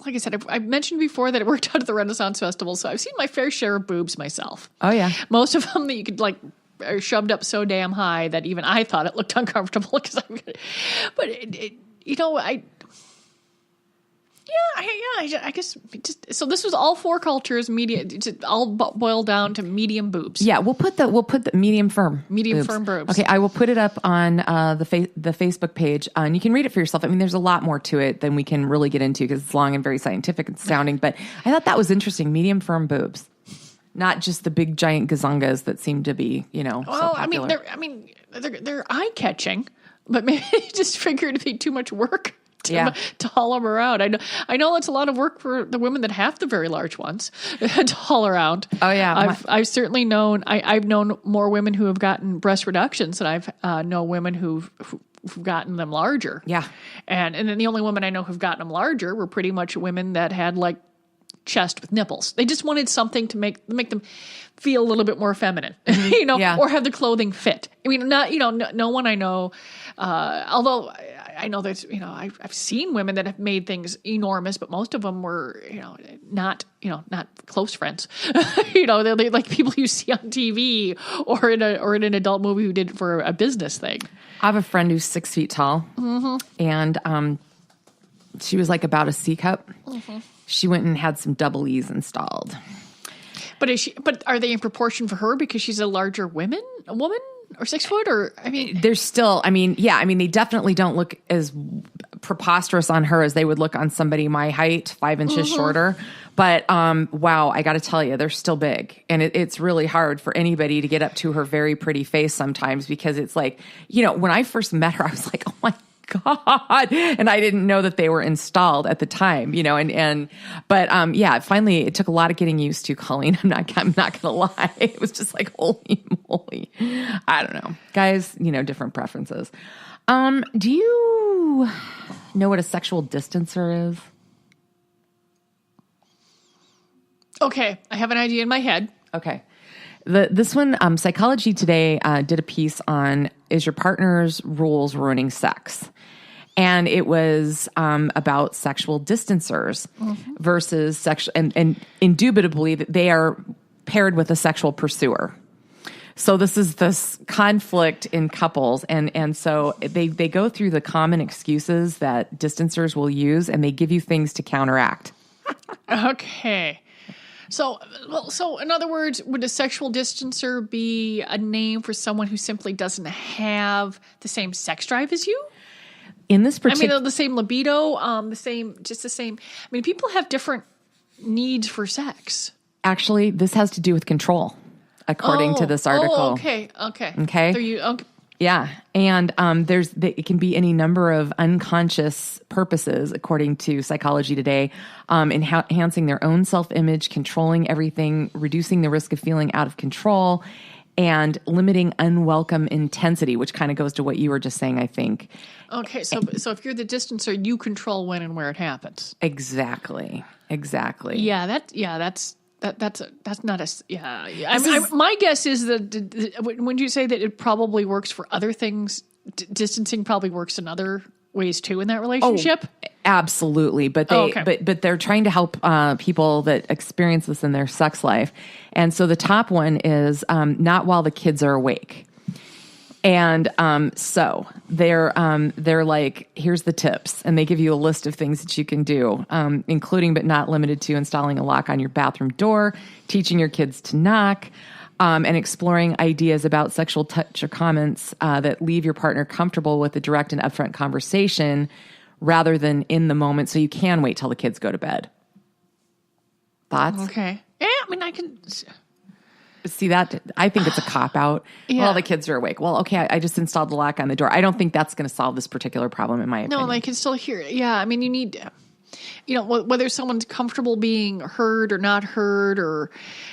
like I said, I've mentioned before that I worked out at the Renaissance Festival, so I've seen my fair share of boobs myself. Oh, yeah. Most of them that you could, are shoved up so damn high that even I thought it looked uncomfortable. I guess so this was all 4 cultures, it all boiled down to medium boobs. Yeah, we'll put the medium firm boobs. Okay, I will put it up on the Facebook page, and you can read it for yourself. I mean, there's a lot more to it than we can really get into because it's long and very scientific sounding, but I thought that was interesting. Medium firm boobs, not just the big giant gazongas that seem to be, so popular. They're eye catching, but maybe they just figured it'd be too much work to haul them around. I know that's a lot of work for the women that have the very large ones to haul around. Oh yeah, I've certainly known. I've known more women who have gotten breast reductions than I've know women who've gotten them larger. Yeah, and then the only women I know who've gotten them larger were pretty much women that had chest with nipples. They just wanted something to make them feel a little bit more feminine, or have the clothing fit. I mean, no one I know, although I know there's, I've seen women that have made things enormous, but most of them were, not close friends. They're like people you see on TV or in an adult movie who did it for a business thing. I have a friend who's 6 feet tall, and she was about a C cup. Mm-hmm. She went and had some double E's installed. But are they in proportion for her because she's a larger woman or 6 foot? Or there's still. They definitely don't look as preposterous on her as they would look on somebody my height, 5 inches shorter. But wow, I got to tell you, they're still big, and it's really hard for anybody to get up to her very pretty face sometimes because it's when I first met her, I was like, oh my God. And I didn't know that they were installed at the time, but yeah, finally it took a lot of getting used to, Colleen. I'm not going to lie. It was just like, holy moly. I don't know. Guys, different preferences. Do you know what a sexual distancer is? Okay. I have an idea in my head. Okay. This one, Psychology Today did a piece on, is your partner's rules ruining sex? And it was about sexual distancers versus sexual, and indubitably that they are paired with a sexual pursuer. So this is this conflict in couples, and so they go through the common excuses that distancers will use, and they give you things to counteract. Okay. So in other words, would a sexual distancer be a name for someone who simply doesn't have the same sex drive as you? In this particular, the same libido, the same. I mean, people have different needs for sex. Actually, this has to do with control, according to this article. Oh, okay. Okay. Yeah. And it can be any number of unconscious purposes, according to Psychology Today, enhancing their own self-image, controlling everything, reducing the risk of feeling out of control, and limiting unwelcome intensity, which kind of goes to what you were just saying, I think. Okay. So if you're the distancer, you control when and where it happens. Exactly. Yeah. That's not a, yeah. My guess is that when you say that it probably works for other things, distancing probably works in other ways too in that relationship. Oh, absolutely. But but they're trying to help people that experience this in their sex life. And so the top one is not while the kids are awake. And so they're like, here's the tips. And they give you a list of things that you can do, including but not limited to installing a lock on your bathroom door, teaching your kids to knock, and exploring ideas about sexual touch or comments that leave your partner comfortable with a direct and upfront conversation rather than in the moment, so you can wait till the kids go to bed. Thoughts? Okay. Yeah, I mean, I can... See that? I think it's a cop-out. Yeah. Well, the kids are awake. Well, okay, I just installed the lock on the door. I don't think that's going to solve this particular problem, in my opinion. No, they can still hear it. Yeah, I mean, you need... whether someone's comfortable being heard or not heard, or,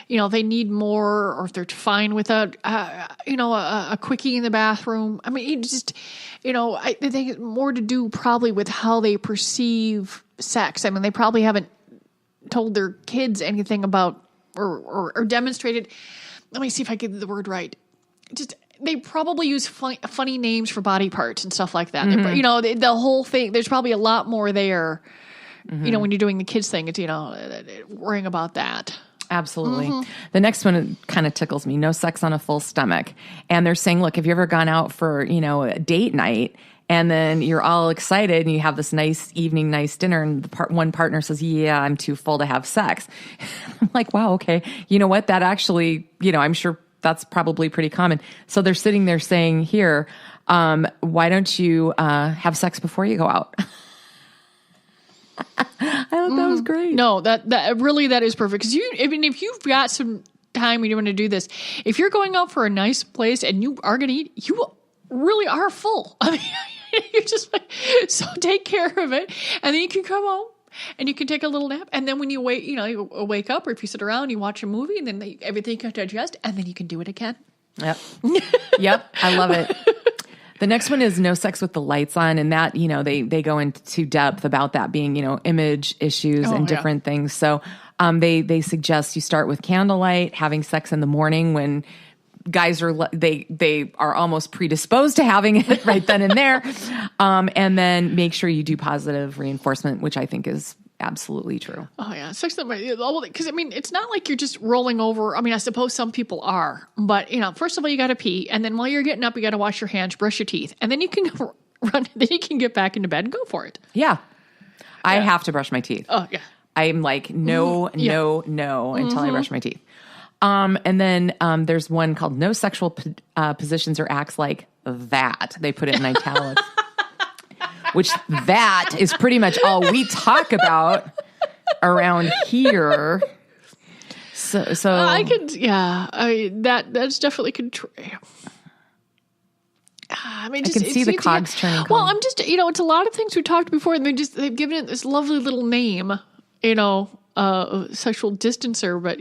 they need more, or if they're fine with a quickie in the bathroom. I mean, it just, I think it's more to do probably with how they perceive sex. I mean, they probably haven't told their kids anything about or demonstrated. Let me see if I get the word right. Just they probably use funny names for body parts and stuff like that. Mm-hmm. The whole thing. There's probably a lot more there. Mm-hmm. When you're doing the kids thing, it's worrying about that. Absolutely. Mm-hmm. The next one kind of tickles me. No sex on a full stomach. And they're saying, look, have you ever gone out for a date night? And then you're all excited and you have this nice evening, nice dinner, and one partner says, yeah, I'm too full to have sex. I'm like, wow, okay. You know what? That actually, I'm sure that's probably pretty common. So they're sitting there saying, here, why don't you have sex before you go out? I thought that was great. No, that is perfect. Because if you've got some time and you want to do this, if you're going out for a nice place and you are going to eat, you really are full. I mean, you're just like, so take care of it, and then you can come home and you can take a little nap, and then when you wake, you wake up, or if you sit around, you watch a movie, and then everything can digest, and then you can do it again. Yep. Yep. I love it. The next one is no sex with the lights on, and that, they go into depth about that being, image issues and different things. So they suggest you start with candlelight, having sex in the morning when guys they are almost predisposed to having it right then and there. And then make sure you do positive reinforcement, which I think is absolutely true. Oh yeah. Sex, because it's not like you're just rolling over. I mean, I suppose some people are, but first of all, you got to pee. And then while you're getting up, you got to wash your hands, brush your teeth, and then you can run, then you can get back into bed and go for it. Yeah. I have to brush my teeth. Oh yeah. I'm like, no, until I brush my teeth. And then there's one called no sexual positions or acts like that. They put it in italics, which that is pretty much all we talk about around here. So I could, that's definitely I mean, I can see the cogs turning. Well, I'm just, it's a lot of things we talked before, and they've given it this lovely little name, sexual distancer. But,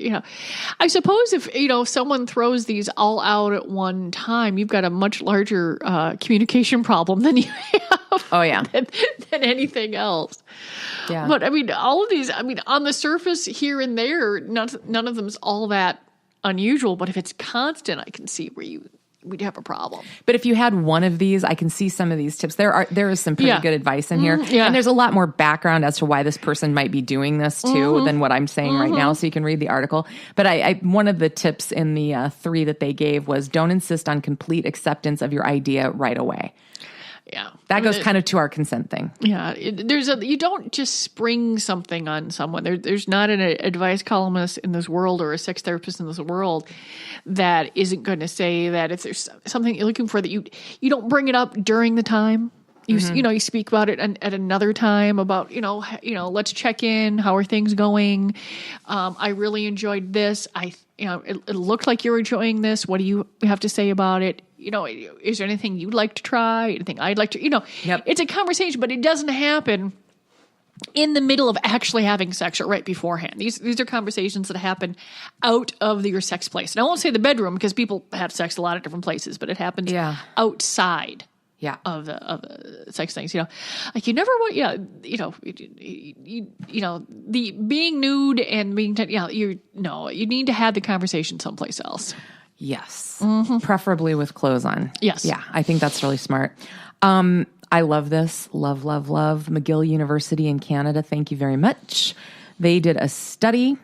I suppose if, someone throws these all out at one time, you've got a much larger communication problem than you have. Oh, yeah. than anything else. Yeah. But, I mean, all of these, on the surface here and there, none of them's all that unusual. But if it's constant, I can see where we'd have a problem. But if you had one of these, I can see some of these tips. There is some pretty good advice in here. Yeah. And there's a lot more background as to why this person might be doing this too than what I'm saying right now. So you can read the article. But I one of the tips in the 3 that they gave was don't insist on complete acceptance of your idea right away. Yeah. That goes kind of to our consent thing. Yeah. You don't just spring something on someone. There's not an advice columnist in this world or a sex therapist in this world that isn't going to say that if there's something you're looking for that you don't bring it up during the time. You speak about it at another time about, let's check in. How are things going? I really enjoyed this. It looked like you're enjoying this. What do you have to say about it? Is there anything you'd like to try? Anything I'd like to, Yep. It's a conversation, but it doesn't happen in the middle of actually having sex or right beforehand. These are conversations that happen out of your sex place. And I won't say the bedroom because people have sex a lot of different places, but it happens outside. Yeah. Of the sex things, like you never want, the being nude and being, you need to have the conversation someplace else. Yes. Preferably with clothes on. Yes. Yeah. I think that's really smart. I love this. Love, love, love. McGill University in Canada. Thank you very much. They did a study,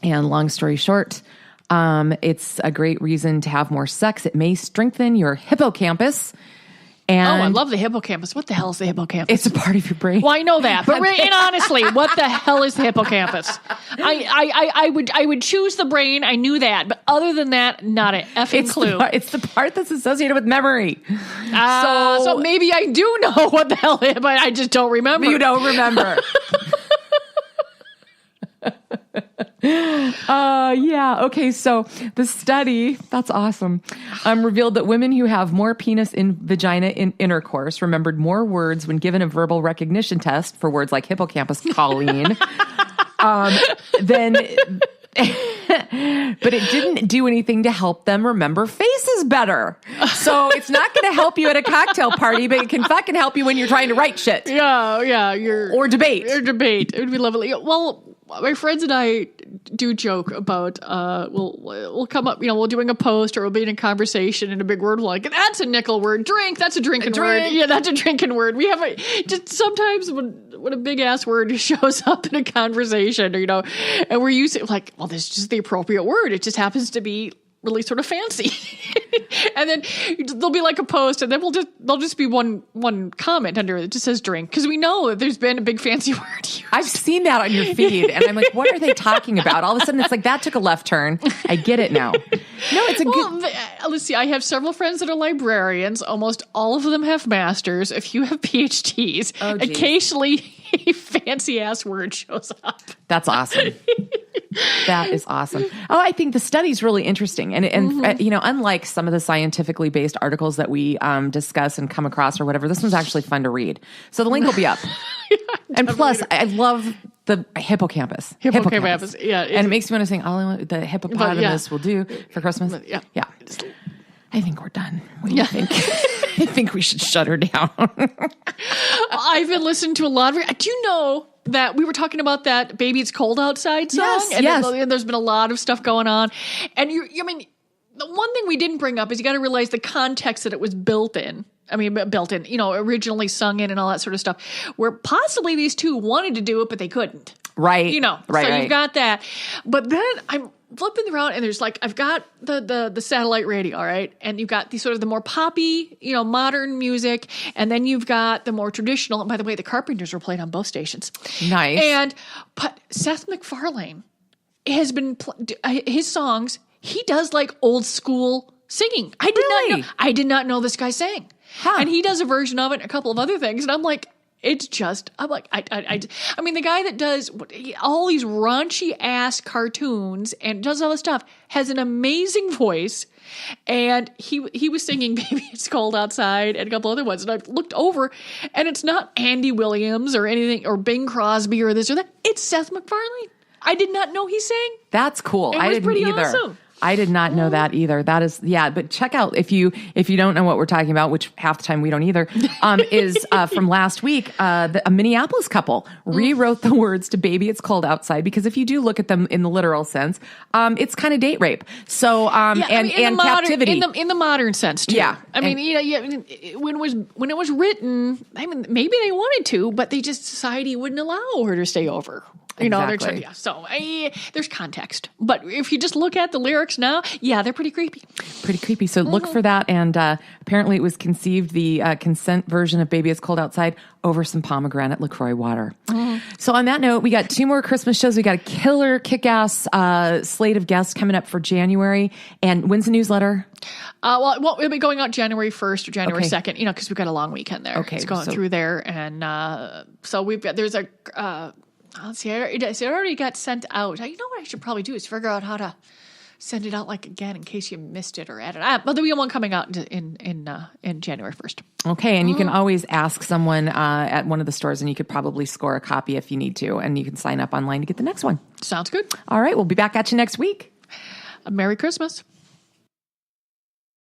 and long story short, it's a great reason to have more sex. It may strengthen your hippocampus. And I love the hippocampus. What the hell is the hippocampus? It's a part of your brain. Well, I know that, but and honestly, what the hell is the hippocampus? I would choose the brain. I knew that, but other than that, not an effing clue. It's the part that's associated with memory. So maybe I do know what the hell it is, but I just don't remember. You don't remember. Yeah. Okay. So the study, that's awesome, revealed that women who have more penis in vagina in intercourse remembered more words when given a verbal recognition test for words like hippocampus, Colleen, then, but it didn't do anything to help them remember faces better. So it's not going to help you at a cocktail party, but it can fucking help you when you're trying to write shit. Yeah. Or debate. It would be lovely. Well, my friends and I do joke about, we'll come up, we're doing a post or we'll be in a conversation and a big word like, that's a nickel word. Drink, that's a drinking word. Yeah, that's a drinking word. We have just sometimes when a big ass word shows up in a conversation, and we're using like, well, this is just the appropriate word. It just happens to be really sort of fancy. And then there'll be like a post and then there'll just be one comment under it that just says drink. Cause we know that there's been a big fancy word here. I've seen that on your feed and I'm like, what are they talking about? All of a sudden it's like, that took a left turn. I get it now. No, it's a good. Let's see. I have several friends that are librarians. Almost all of them have masters. A few have PhDs. Oh, occasionally a fancy ass word shows up. That's awesome. That is awesome. Oh, I think the study's really interesting. And unlike some of the scientifically based articles that we discuss and come across or whatever, this one's actually fun to read. So the link will be up. And plus, I love the hippocampus. Hippocampus. Yeah. And it makes me want to sing the hippopotamus will do for Christmas. Yeah. I think we're done. What do you think? I think we should shut her down. I've been listening to a lot of. Do you know that we were talking about that "Baby It's Cold Outside" song? Yes. And there's been a lot of stuff going on. And the one thing we didn't bring up is you got to realize the context that it was built in. Originally sung in and all that sort of stuff. Where possibly these two wanted to do it, but they couldn't. Right. So you've got that. But then I'm flipping around and there's like, I've got the satellite radio, right? And you've got the sort of the more poppy, modern music. And then you've got the more traditional. And by the way, the Carpenters were played on both stations. Nice. But Seth MacFarlane has been, his songs, he does like old school singing. I did not know this guy sang. Huh. And he does a version of it and a couple of other things. And I'm like, It's just, I'm like, I mean, the guy that does all these raunchy ass cartoons and does all this stuff has an amazing voice. And he was singing Baby It's Cold Outside and a couple other ones. And I looked over and it's not Andy Williams or anything or Bing Crosby or this or that. It's Seth MacFarlane. I did not know he sang. That's cool. It I was didn't pretty either. awesome. I did not know that either. That is, yeah. But check out if you don't know what we're talking about, which half the time we don't either, is from last week. A Minneapolis couple rewrote the words to "Baby It's Cold Outside" because if you do look at them in the literal sense, it's kind of date rape. So and captivity in the modern sense too. Yeah, I mean, when it was written, I mean, maybe they wanted to, but society wouldn't allow her to stay over. You know, Exactly. so there's context. But if you just look at the lyrics now, yeah, they're pretty creepy. Pretty creepy. So look for that. And apparently it was conceived, the consent version of Baby It's Cold Outside, over some pomegranate LaCroix water. So on that note, we got 2 more Christmas shows. We got a killer, kick-ass slate of guests coming up for January. And when's the newsletter? Well, it'll be going out January 1st or January 2nd, because we've got a long weekend there. Okay, it's going through there. And so we've got, there's a... let's see, it already got sent out. You know what I should probably do is figure out how to send it out again in case you missed it or add it. But there'll be one coming out in January 1st. Okay, and you can always ask someone at one of the stores, and you could probably score a copy if you need to, and you can sign up online to get the next one. Sounds good. All right, we'll be back at you next week. Merry Christmas.